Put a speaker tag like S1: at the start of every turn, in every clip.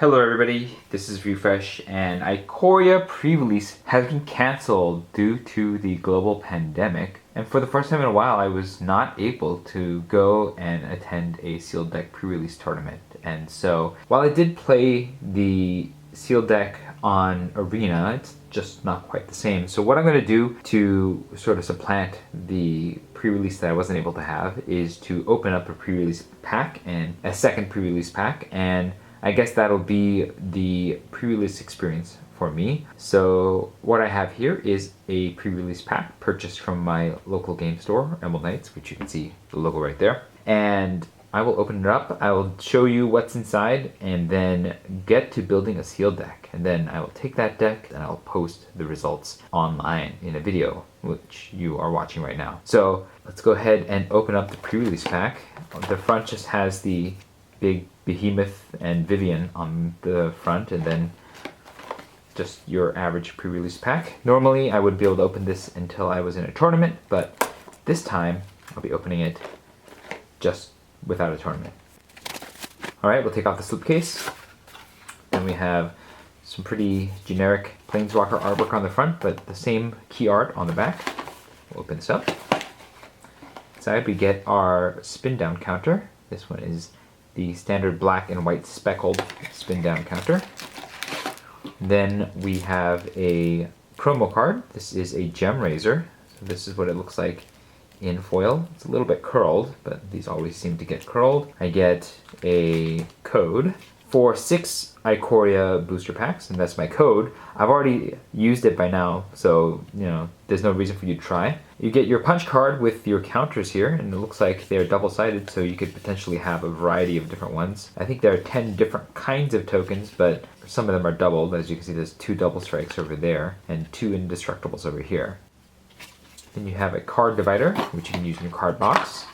S1: Hello everybody, this is Refresh, and Ikoria pre-release has been cancelled due to the global pandemic. And for the first time in a while, I was not able to go and attend a sealed deck pre-release tournament. And so, while I did play the sealed deck on Arena, it's just not quite the same. So what I'm going to do to sort of supplant the pre-release that I wasn't able to have is to open up a pre-release pack and a second pre-release pack, and I guess that'll be the pre-release experience for me. So what I have here is a pre-release pack purchased from my local game store, Emerald Knights, which you can see the logo right there. And I will open it up, I will show you what's inside, and then get to building a sealed deck. And then I will take that deck and I'll post the results online in a video, which you are watching right now. So let's go ahead and open up the pre-release pack. The front just has the big Behemoth and Vivian on the front, and then just your average pre-release pack. Normally I would be able to open this until I was in a tournament, but this time I'll be opening it just without a tournament. Alright, we'll take off the slipcase. And we have some pretty generic Planeswalker artwork on the front, but the same key art on the back. We'll open this up. Inside we get our spin down counter. This one is the standard black and white speckled spin down counter. Then we have a promo card. This is a Gem Razor. So this is what it looks like in foil. It's a little bit curled, but these always seem to get curled. I get a code for 6 Ikoria booster packs, and that's my code. I've already used it by now, so there's no reason for you to try. You get your punch card with your counters here, and it looks like they're double-sided, so you could potentially have a variety of different ones. I think there are 10 different kinds of tokens, but some of them are doubled. As you can see, there's 2 double strikes over there, and 2 indestructibles over here. Then you have a card divider, which you can use in your card box.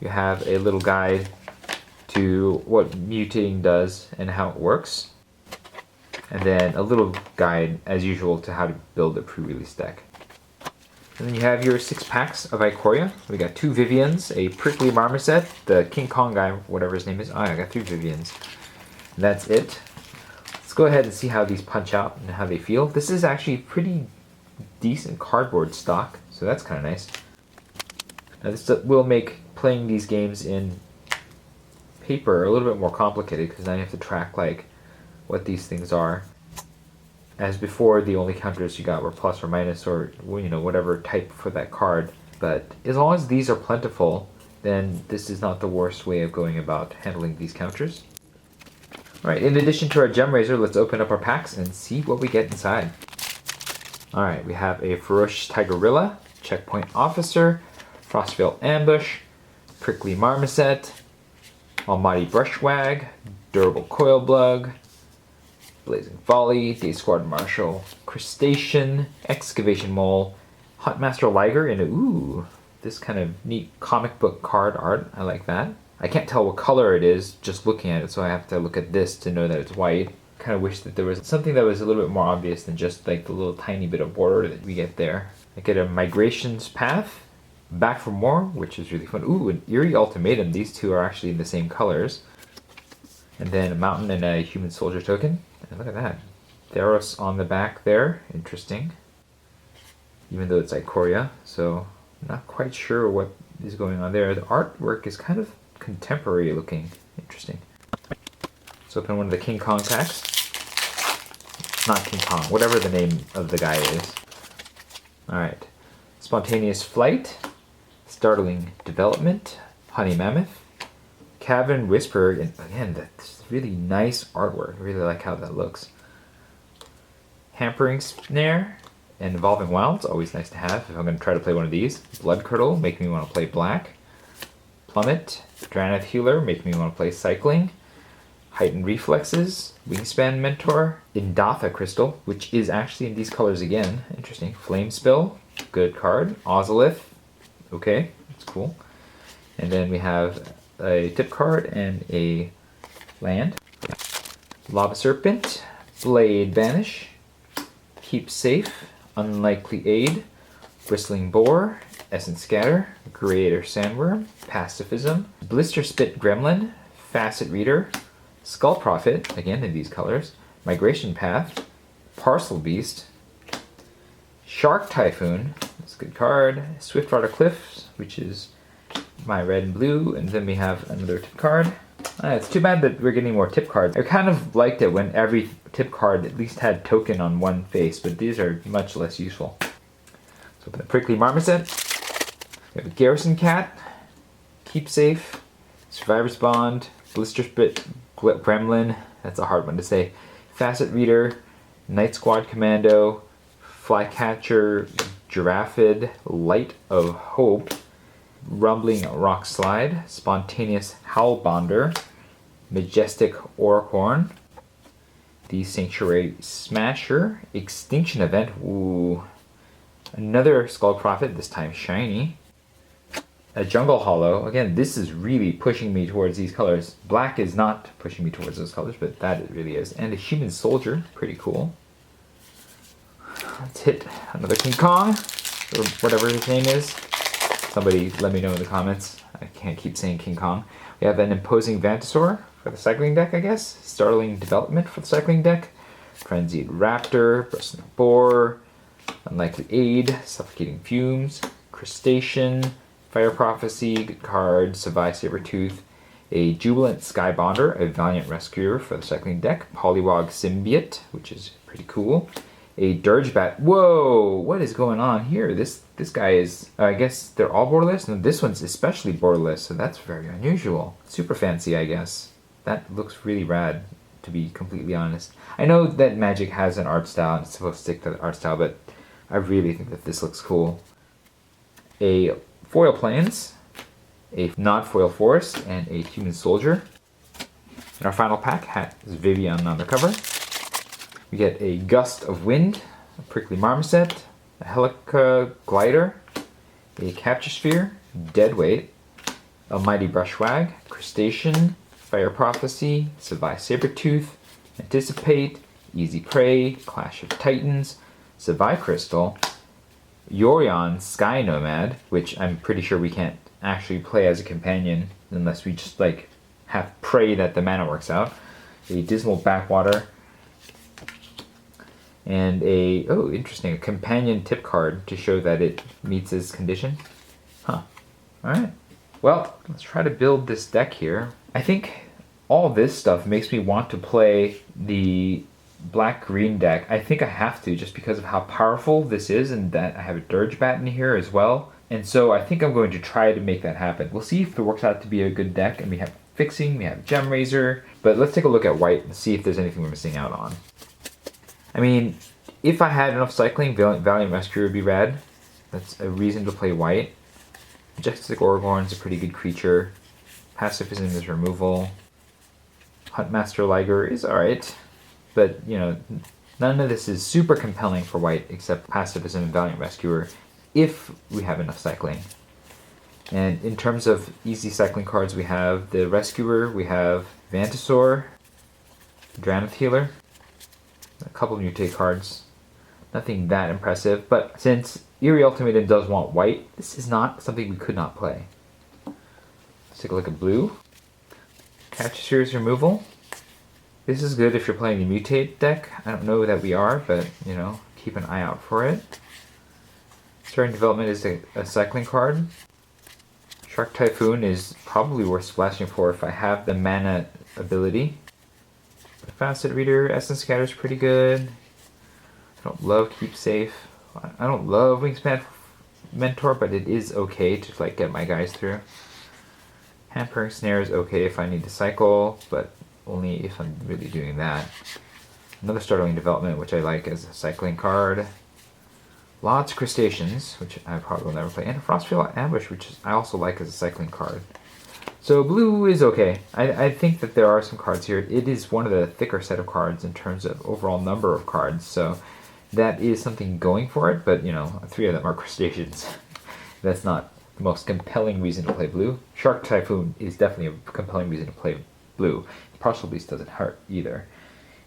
S1: You have a little guide to what mutating does and how it works. And then a little guide, as usual, to how to build a pre-release deck. And then you have your 6 packs of Ikoria. We got 2 Vivians, a Prickly Marmoset, the King Kong guy, whatever his name is. Oh, I got 3 Vivians. And that's it. Let's go ahead and see how these punch out and how they feel. This is actually pretty decent cardboard stock, so that's kind of nice. Now this will make playing these games in paper a little bit more complicated, because now you have to track like what these things are. As before, the only counters you got were plus or minus, or whatever type for that card. But as long as these are plentiful, then this is not the worst way of going about handling these counters. Alright, in addition to our Gem Razor, let's open up our packs and see what we get inside. Alright, we have a Ferocious Tigerilla, Checkpoint Officer, Frostveil Ambush, Prickly Marmoset, Almighty Brushwag, Durable Coilblug, Blazing Volley, Day Squad Marshal, Crustacean, Excavation Mole, Huntmaster Liger, and ooh, this kind of neat comic book card art. I like that. I can't tell what color it is just looking at it, so I have to look at this to know that it's white. Kind of wish that there was something that was a little bit more obvious than just like the little tiny bit of border that we get there. I get a Migrations Path, Back for More, which is really fun. Ooh, an Eerie Ultimatum. These two are actually in the same colors. And then a Mountain and a Human Soldier token. And look at that. Theros on the back there. Interesting. Even though it's Ikoria, so not quite sure what is going on there. The artwork is kind of contemporary looking. Interesting. Let's open one of the King Kong packs. Not King Kong, whatever the name of the guy is. Alright. Spontaneous Flight, Startling Development, Honey Mammoth, Cavern Whisperer, and again, that's really nice artwork. I really like how that looks. Hampering Snare and Evolving Wilds, always nice to have if I'm going to try to play one of these. Blood Curdle, making me want to play black. Plummet, Dranath Healer, making me want to play Cycling. Heightened Reflexes, Wingspan Mentor, Indatha Crystal, which is actually in these colors again. Interesting. Flame Spill, good card. Ozolith, okay, that's cool. And then we have a tip card and a land. Lava Serpent, Blade Banish, Keep Safe, Unlikely Aid, Bristling Boar, Essence Scatter, Creator Sandworm, Pacifism, Blister Spit Gremlin, Facet Reader, Skull Prophet, again in these colors. Migration Path. Parcel Beast. Shark Typhoon, that's a good card. Swiftwater Cliffs, which is my red and blue. And then we have another tip card. It's too bad that we're getting more tip cards. I kind of liked it when every tip card at least had token on one face, but these are much less useful. Let's open the Prickly Marmoset. We have a Garrison Cat, Keep Safe, Survivor's Bond, Blister Spit Gremlin, that's a hard one to say, Facet Reader, Night Squad Commando, Flycatcher, Giraffid, Light of Hope, Rumbling Rock Slide, Spontaneous Howlbonder, Majestic Orcorn, the Sanctuary Smasher, Extinction Event, ooh, another Skull Prophet, this time shiny, a Jungle Hollow. Again, this is really pushing me towards these colors. Black is not pushing me towards those colors, but that it really is. And a Human Soldier, pretty cool. Let's hit another King Kong, or whatever his name is. Somebody let me know in the comments. I can't keep saying King Kong. We have an Imposing Vantasaur for the cycling deck, I guess. Startling Development for the cycling deck. Frenzied Raptor, Bristling Boar, Unlikely Aid, Suffocating Fumes, Crustacean, Fire Prophecy, good card, Savai Sabertooth, a Jubilant Skybonder, a Valiant Rescuer for the cycling deck, Polywog Symbiote, which is pretty cool. A Dirgebat. Whoa, what is going on here? This guy is, I guess they're all borderless? No, this one's especially borderless, so that's very unusual. Super fancy, I guess. That looks really rad, to be completely honest. I know that Magic has an art style, and it's supposed to stick to the art style, but I really think that this looks cool. A Foil Plains, a non-foil Forest, and a Human Soldier. In our final pack has Vivian on the cover. We get a Gust of Wind, a Prickly Marmoset, a Helica Glider, a Capture Sphere, Deadweight, a Mighty Brushwag, Crustacean, Fire Prophecy, Savai Sabertooth, Anticipate, Easy Prey, Clash of Titans, Savai Crystal, Yorion Sky Nomad, which I'm pretty sure we can't actually play as a companion unless we just like have pray that the mana works out, a Dismal Backwater, and a, oh interesting, a companion tip card to show that it meets its condition. Huh. Alright. Well, let's try to build this deck here. I think all this stuff makes me want to play the black-green deck. I think I have to just because of how powerful this is and that I have a Dirgebat in here as well. And so I think I'm going to try to make that happen. We'll see if it works out to be a good deck. And we have Fixing, we have Gem Razor. But let's take a look at white and see if there's anything we're missing out on. I mean, if I had enough cycling, Valiant Rescuer would be rad. That's a reason to play white. Majestic Orgorn's a pretty good creature. Pacifism is removal. Huntmaster Liger is alright. But, you know, none of this is super compelling for white except Pacifism and Valiant Rescuer if we have enough cycling. And in terms of easy cycling cards, we have the Rescuer, we have Vantasaur, Drannith Healer, a couple of mutate cards. Nothing that impressive, but since Eerie Ultimatum does want white, this is not something we could not play. Let's take a look at blue. Capture Series Removal. This is good if you're playing the mutate deck. I don't know that we are, but you know, keep an eye out for it. Starting Development is a cycling card. Shark Typhoon is probably worth splashing for if I have the mana ability. The Facet Reader, Essence Scatter is pretty good. I don't love Keep Safe. I don't love Wingspan Mentor, but it is okay to like get my guys through. Hampering Snare is okay if I need to cycle, but only if I'm really doing that. Another Startling Development, which I like as a cycling card. Lots of Crustaceans, which I probably will never play. And a Frostfield Ambush, which I also like as a cycling card. So blue is okay. I think that there are some cards here. It is one of the thicker set of cards in terms of overall number of cards. So that is something going for it. But, you know, 3 of them are Crustaceans. That's not the most compelling reason to play blue. Shark Typhoon is definitely a compelling reason to play blue. Partial Beast doesn't hurt either.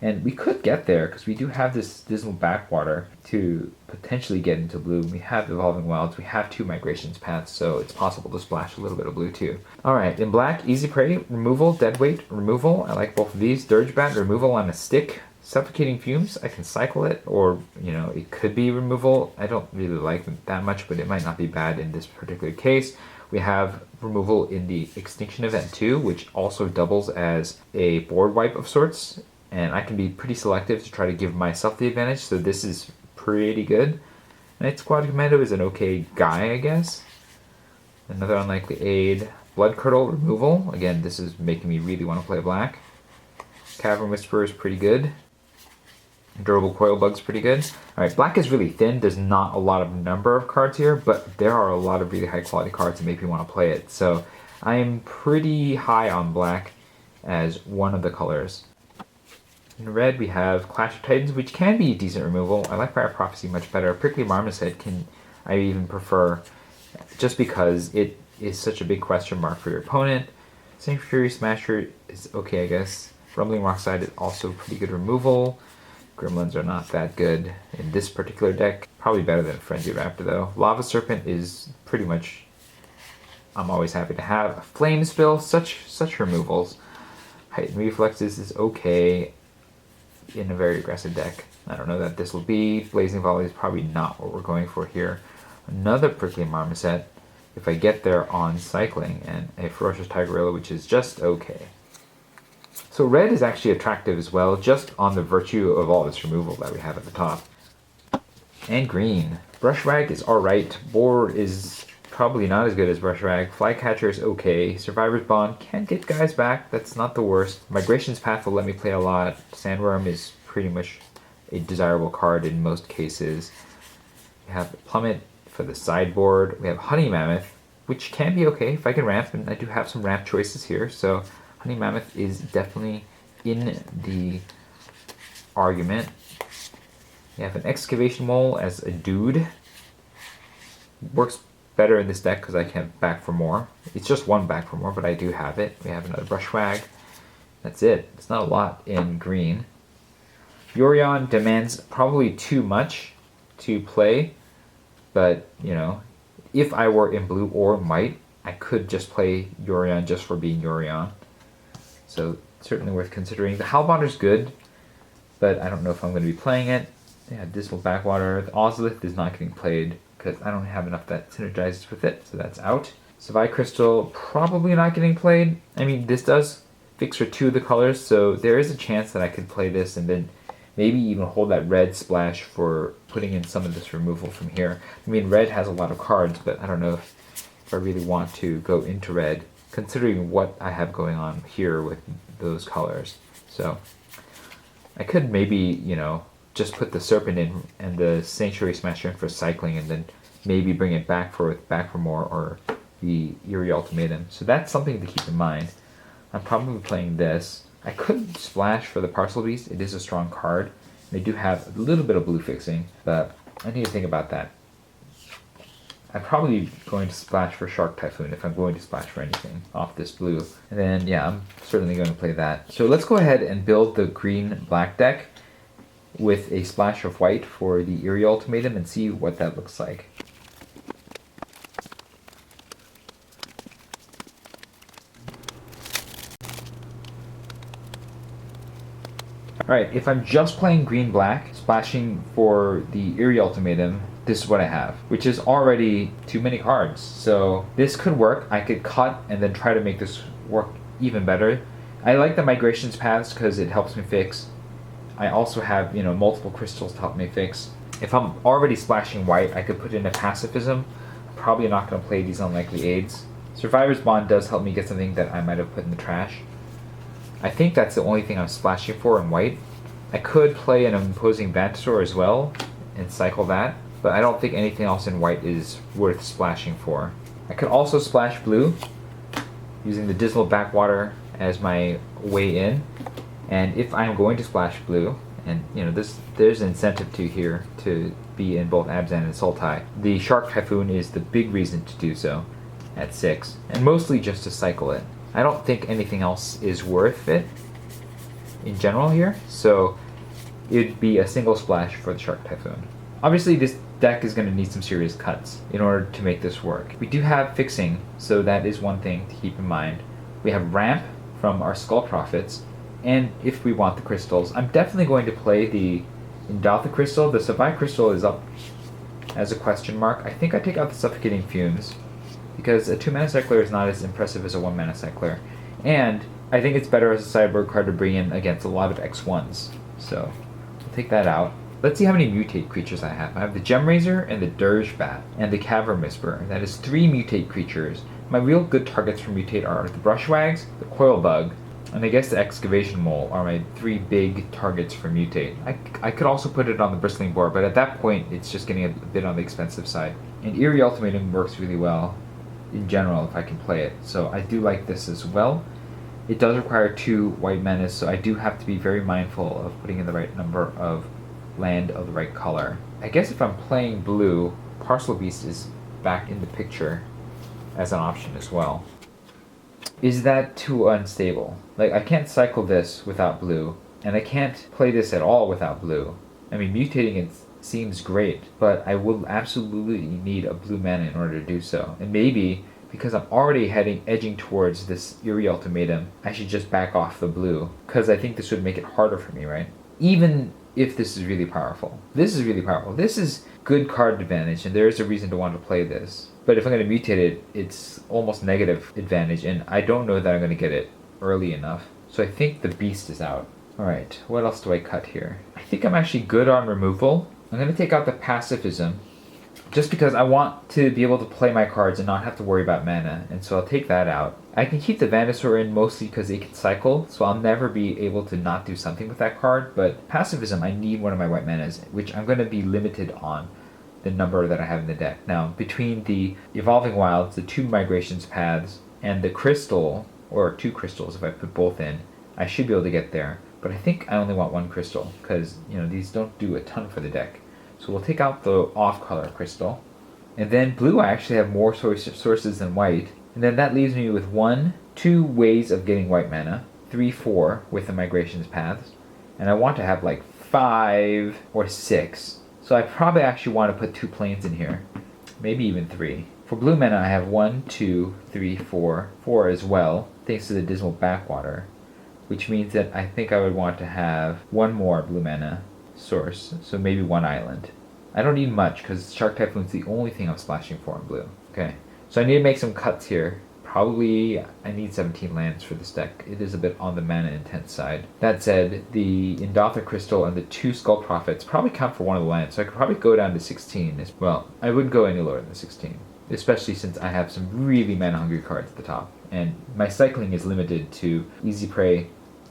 S1: And we could get there because we do have this dismal backwater to potentially get into blue. We have Evolving Wilds, we have 2 migrations paths, so it's possible to splash a little bit of blue too. Alright, in black, Easy Prey, removal, Deadweight, removal. I like both of these. Dirge Bat, removal on a stick. Suffocating Fumes, I can cycle it, or, it could be removal. I don't really like them that much, but it might not be bad in this particular case. We have removal in the Extinction event too, which also doubles as a board wipe of sorts, and I can be pretty selective to try to give myself the advantage, so this is pretty good. Night Squad Commando is an okay guy, I guess. Another unlikely aid. Blood Curdle, removal. Again, this is making me really want to play black. Cavern Whisperer is pretty good. Durable Coil Bug's pretty good. Alright, black is really thin. There's not a lot of number of cards here, but there are a lot of really high quality cards that make me want to play it. So I am pretty high on black as one of the colors. In red we have Clash of Titans, which can be decent removal. I like Fire Prophecy much better. Prickly Marmoset I even prefer, just because it is such a big question mark for your opponent. Sanctuary Fury Smasher is okay, I guess. Rumbling Rockside is also pretty good removal. Gremlins are not that good in this particular deck. Probably better than Frenzy Raptor though. Lava Serpent is pretty much, I'm always happy to have. Flame Spill, such removals. Heightened Reflexes is okay in a very aggressive deck. I don't know that this will be. Blazing Volley is probably not what we're going for here. Another Prickly Marmoset if I get there on cycling, and a Ferocious Tigerilla, which is just okay. So red is actually attractive as well, just on the virtue of all this removal that we have at the top. And green. Brushwag is alright. Boar is probably not as good as Brushwag. Flycatcher is okay. Survivor's Bond can get guys back. That's not the worst. Migration's Path will let me play a lot. Sandworm is pretty much a desirable card in most cases. We have Plummet for the sideboard. We have Honey Mammoth, which can be okay if I can ramp, and I do have some ramp choices here, so Honey Mammoth is definitely in the argument. We have an Excavation Mole as a dude. Works better in this deck because I can back for more. It's just one back for more, but I do have it. We have another Brushwag. That's it. It's not a lot in green. Yorion demands probably too much to play, but, if I were in blue or white, I could just play Yorion just for being Yorion. So certainly worth considering. The Howlbonder's good, but I don't know if I'm going to be playing it. Yeah, Dismal Backwater. The Ozolith is not getting played because I don't have enough that synergizes with it, so that's out. Savai Crystal, probably not getting played. I mean, this does fix for 2 of the colors, so there is a chance that I could play this and then maybe even hold that red splash for putting in some of this removal from here. I mean, red has a lot of cards, but I don't know if I really want to go into red, considering what I have going on here with those colors. So I could maybe, just put the Serpent in and the Sanctuary Smasher in for cycling, and then maybe bring it back for more, or the Eerie Ultimatum. So that's something to keep in mind. I'm probably playing this. I could splash for the Parcel Beast. It is a strong card. They do have a little bit of blue fixing, but I need to think about that. I'm probably going to splash for Shark Typhoon if I'm going to splash for anything off this blue. And then, yeah, I'm certainly going to play that. So let's go ahead and build the green-black deck with a splash of white for the Eerie Ultimatum and see what that looks like. Alright, if I'm just playing green-black, splashing for the Eerie Ultimatum, this is what I have, which is already too many cards. So this could work. I could cut and then try to make this work even better. I like the Migrations Paths because it helps me fix. I also have, multiple crystals to help me fix. If I'm already splashing white, I could put in a Pacifism. I'm probably not going to play these unlikely aids. Survivor's Bond does help me get something that I might have put in the trash. I think that's the only thing I'm splashing for in white. I could play an Imposing Vantasaur as well and cycle that, but I don't think anything else in white is worth splashing for. I could also splash blue using the Dismal Backwater as my way in. And if I'm going to splash blue, and there's an incentive here to be in both Abzan and Sultai, the Shark Typhoon is the big reason to do so at 6, and mostly just to cycle it. I don't think anything else is worth it. in general here, so it'd be a single splash for the Shark Typhoon. Obviously, this deck is going to need some serious cuts in order to make this work. We do have fixing, so that is one thing to keep in mind. We have ramp from our Skull Prophets, and if we want the crystals, I'm definitely going to play the Endotha Crystal. The Savai Crystal is up as a question mark. I think I take out the Suffocating Fumes, because a 2-mana cycler is not as impressive as a 1-mana cycler. And I think it's better as a sideboard card to bring in against a lot of X1s. So, I'll take that out. Let's see how many mutate creatures I have. I have the Gemrazor and the Dirge Bat and the Cavern Whisperer. That is 3 mutate creatures. My real good targets for mutate are the Brushwags, the Coil Bug, and I guess the Excavation Mole are my 3 big targets for mutate. I could also put it on the Bristling Boar, but at that point it's just getting a bit on the expensive side. And Eerie Ultimatum works really well in general if I can play it, so I do like this as well. It does require 2 white manas, so I do have to be very mindful of putting in the right number of land of the right color. I guess if I'm playing blue, Parcel Beast is back in the picture as an option as well. Is that too unstable? Like, I can't cycle this without blue, and I can't play this at all without blue. I mean, mutating it seems great, but I will absolutely need a blue mana in order to do so. And maybe, because I'm already edging towards this Eerie Ultimatum, I should just back off the blue, because I think this would make it harder for me, right? Even if this is really powerful. This is really powerful. This is good card advantage, and there is a reason to want to play this. But if I'm going to mutate it, it's almost negative advantage, and I don't know that I'm going to get it early enough. So I think the Beast is out. Alright, what else do I cut here? I think I'm actually good on removal. I'm going to take out the Pacifism, just because I want to be able to play my cards and not have to worry about mana, and so I'll take that out. I can keep the Venusaur in mostly because it can cycle, so I'll never be able to not do something with that card, but Pacifism, I need one of my white manas, which I'm going to be limited on the number that I have in the deck. Now, between the Evolving Wilds, the 2 Migrations Paths, and the Crystal, or 2 crystals if I put both in, I should be able to get there, but I think I only want 1 crystal, because, you know, these don't do a ton for the deck. So we'll take out the off-color crystal. And then blue, I actually have more sources than white. And then that leaves me with 2 ways of getting white mana. 3, 4 with the Migrations Paths. And I want to have like 5 or 6. So I probably actually want to put 2 planes in here. Maybe even 3. For blue mana, I have 1, 2, 3, 4. 4 as well, thanks to the Dismal Backwater. Which means that I think I would want to have 1 more blue mana source, so maybe 1 island. I don't need much because Shark Typhoon's the only thing I'm splashing for in blue. Okay, so I need to make some cuts here. Probably I need 17 lands for this deck. It is a bit on the mana intense side. That said, the Endotha Crystal and the 2 Skull Prophets probably count for 1 of the lands, so I could probably go down to 16 as well. I wouldn't go any lower than 16, especially since I have some really mana hungry cards at the top. And my cycling is limited to Easy Prey,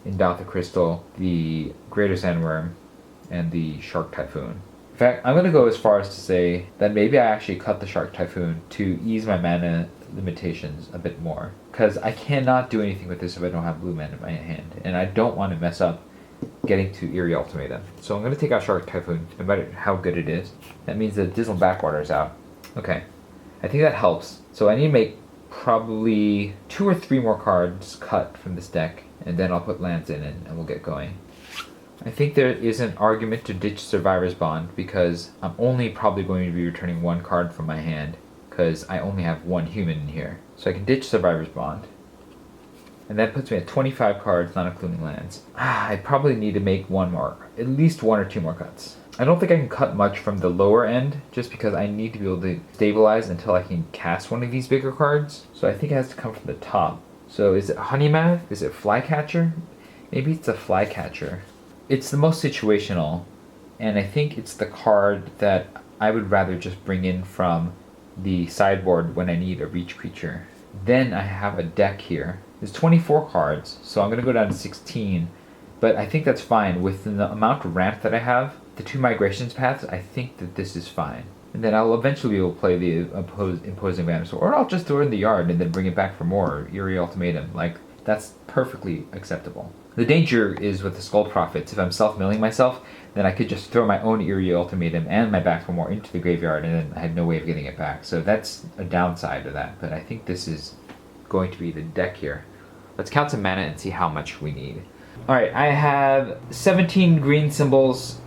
S1: Endotha Crystal, the Greater Sandworm, and the Shark Typhoon. In fact, I'm going to go as far as to say that maybe I actually cut the Shark Typhoon to ease my mana limitations a bit more. Because I cannot do anything with this if I don't have blue mana in my hand. And I don't want to mess up getting to Eerie Ultimatum. So I'm going to take out Shark Typhoon, no matter how good it is. That means that Dismal Backwater is out. Okay, I think that helps. So I need to make probably 2 or 3 more cards cut from this deck. And then I'll put lands in it and we'll get going. I think there is an argument to ditch Survivor's Bond because I'm only probably going to be returning 1 card from my hand because I only have 1 human in here. So I can ditch Survivor's Bond. And that puts me at 25 cards, not including lands. I probably need to make 1 more, at least 1 or 2 more cuts. I don't think I can cut much from the lower end just because I need to be able to stabilize until I can cast one of these bigger cards. So I think it has to come from the top. So is it Honeymath? Is it Flycatcher? Maybe it's a Flycatcher. It's the most situational, and I think it's the card that I would rather just bring in from the sideboard when I need a reach creature. Then I have a deck here. There's 24 cards, so I'm going to go down to 16, but I think that's fine. With the amount of ramp that I have, the 2 Migrations Paths, I think that this is fine. And then I'll eventually be able to play the Imposing Venusaur, or I'll just throw it in the yard and then bring it back for more Eerie Ultimatum. Like, that's perfectly acceptable. The danger is with the Skull Prophets. If I'm self-milling myself, then I could just throw my own Eerie Ultimatum and my back for more into the graveyard, and then I have no way of getting it back. So that's a downside of that, but I think this is going to be the deck here. Let's count some mana and see how much we need. Alright, I have 17 green symbols,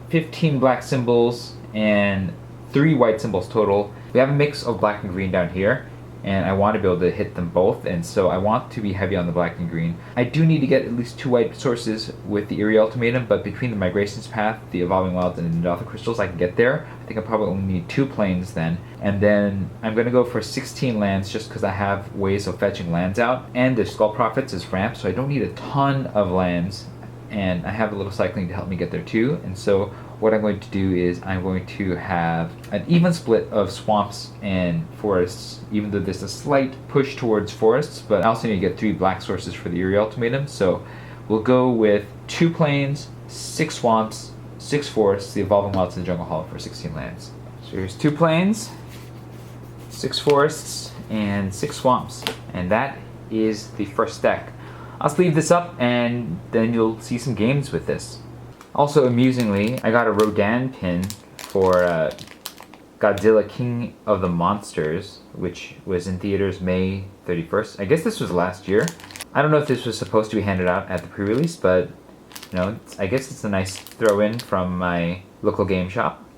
S1: 15 black symbols, and 3 white symbols total. We have a mix of black and green down here, and I want to be able to hit them both, and so I want to be heavy on the black and green. I do need to get at least 2 white sources with the Eerie Ultimatum, but between the Migrations Path, the Evolving Wilds, and the Nidotha Crystals, I can get there. I think I probably only need 2 planes then. And then I'm going to go for 16 lands just because I have ways of fetching lands out. And the Skull Prophets is ramp, so I don't need a ton of lands. And I have a little cycling to help me get there too. And so what I'm going to do is I'm going to have an even split of swamps and forests, even though there's a slight push towards forests, but I also need to get 3 black sources for the Eerie Ultimatum. So we'll go with 2 plains, 6 swamps, 6 forests, the Evolving Wilds, and the Jungle Hollow for 16 lands. So here's 2 plains, 6 forests, and 6 swamps. And that is the first deck. I'll sleeve this up and then you'll see some games with this. Also, amusingly, I got a Rodan pin for Godzilla King of the Monsters, which was in theaters May 31st. I guess this was last year. I don't know if this was supposed to be handed out at the pre-release, but you know, I guess it's a nice throw-in from my local game shop.